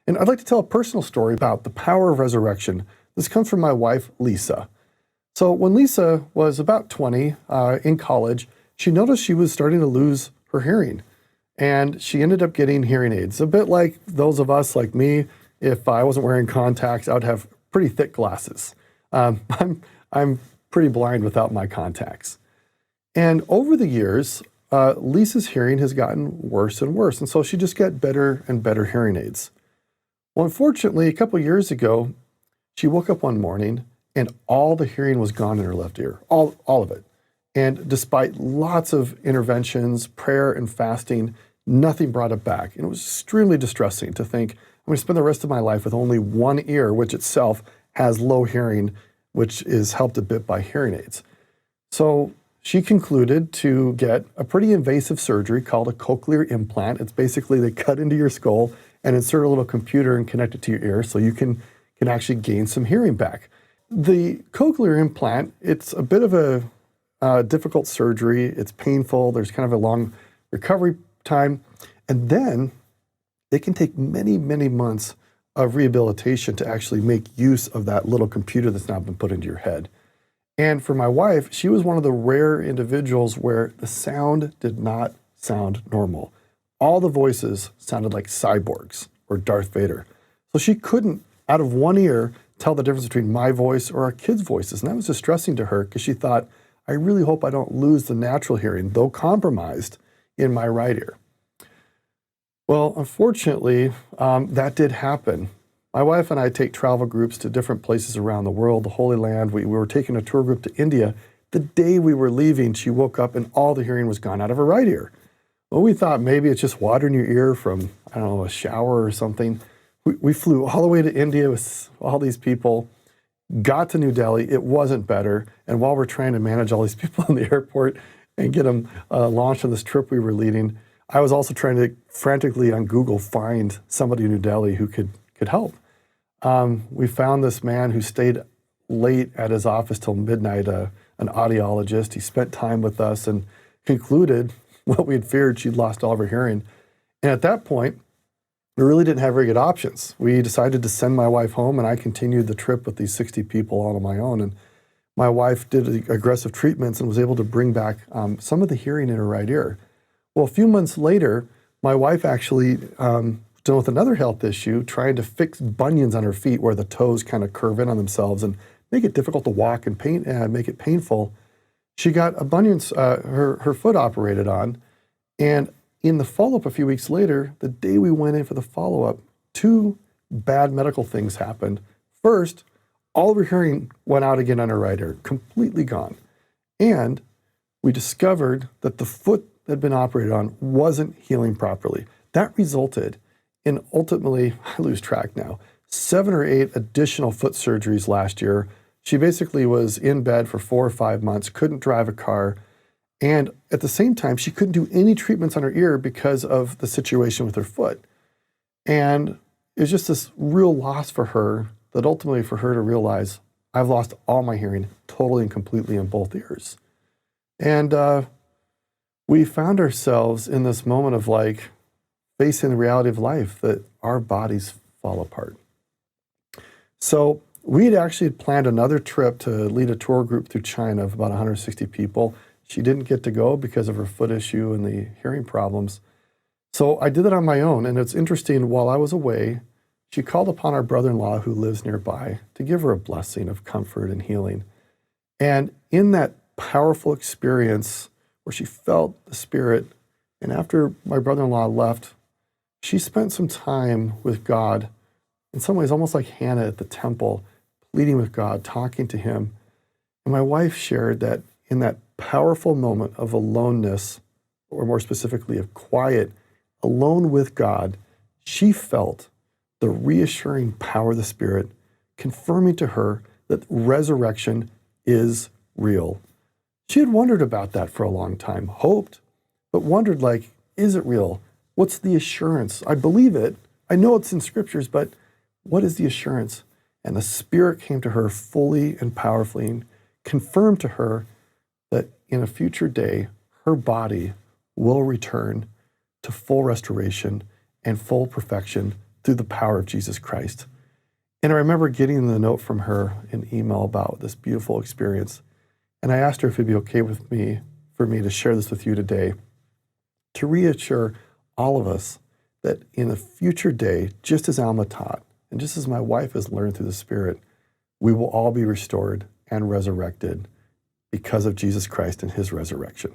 And I'd like to tell a personal story about the power of resurrection. This comes from my wife, Lisa. So when Lisa was about 20 in college, she noticed she was starting to lose her hearing. And she ended up getting hearing aids. A bit like those of us, like me, if I wasn't wearing contacts, I would have pretty thick glasses. I'm pretty blind without my contacts. And over the years, Lisa's hearing has gotten worse and worse. And so she just got better and better hearing aids. Well, unfortunately, a couple years ago, she woke up one morning and all the hearing was gone in her left ear, all of it. And despite lots of interventions, prayer and fasting, nothing brought it back. And it was extremely distressing to think, I'm going to spend the rest of my life with only one ear, which itself has low hearing, which is helped a bit by hearing aids. So she concluded to get a pretty invasive surgery called a cochlear implant. It's basically they cut into your skull and insert a little computer and connect it to your ear so you can actually gain some hearing back. The cochlear implant, it's a bit of a difficult surgery. It's painful. There's kind of a long recovery time. And then it can take many, many months of rehabilitation to actually make use of that little computer that's now been put into your head. And for my wife, she was one of the rare individuals where the sound did not sound normal. All the voices sounded like cyborgs or Darth Vader. So she couldn't, out of one ear, tell the difference between my voice or our kids' voices. And that was distressing to her because she thought, I really hope I don't lose the natural hearing, though compromised, in my right ear. Well, unfortunately, that did happen. My wife and I take travel groups to different places around the world, the Holy Land. We were taking a tour group to India. The day we were leaving, she woke up and all the hearing was gone out of her right ear. Well, we thought maybe it's just water in your ear from, I don't know, a shower or something. We flew all the way to India with all these people, got to New Delhi. It wasn't better. And while we're trying to manage all these people in the airport and get them launched on this trip we were leading, I was also trying to frantically on Google find somebody in New Delhi who could help. We found this man who stayed late at his office till midnight, an audiologist. He spent time with us and concluded what we had feared, she'd lost all of her hearing. And at that point, we really didn't have very good options. We decided to send my wife home, and I continued the trip with these 60 people all on my own. And my wife did aggressive treatments and was able to bring back some of the hearing in her right ear. Well, a few months later, my wife actually dealt with another health issue, trying to fix bunions on her feet where the toes kind of curve in on themselves and make it difficult to walk and make it painful. She got a bunions, her foot operated on, and in the follow-up a few weeks later, the day we went in for the follow-up, two bad medical things happened. First, all of her hearing went out again on her right ear, completely gone. And we discovered that the foot that had been operated on wasn't healing properly. That resulted in ultimately, I lose track now, 7 or 8 additional foot surgeries last year. She basically was in bed for 4 or 5 months, couldn't drive a car, and at the same time, she couldn't do any treatments on her ear because of the situation with her foot. And it was just this real loss for her that ultimately for her to realize, I've lost all my hearing totally and completely in both ears. And we found ourselves in this moment of like facing the reality of life that our bodies fall apart. So we had actually planned another trip to lead a tour group through China of about 160 people. She didn't get to go because of her foot issue and the hearing problems. So I did it on my own. And it's interesting, while I was away, she called upon our brother-in-law who lives nearby to give her a blessing of comfort and healing. And in that powerful experience where she felt the Spirit, and after my brother-in-law left, she spent some time with God, in some ways almost like Hannah at the temple, pleading with God, talking to him. And my wife shared that in that powerful moment of aloneness, or more specifically of quiet, alone with God, she felt the reassuring power of the Spirit, confirming to her that resurrection is real. She had wondered about that for a long time, hoped, but wondered, like, is it real? What's the assurance? I believe it. I know it's in scriptures, but what is the assurance? And the Spirit came to her fully and powerfully and confirmed to her that in a future day, her body will return to full restoration and full perfection through the power of Jesus Christ. And I remember getting the note from her, an email about this beautiful experience. And I asked her if it'd be okay with me, for me to share this with you today, to reassure all of us that in a future day, just as Alma taught, and just as my wife has learned through the Spirit, we will all be restored and resurrected because of Jesus Christ and his resurrection.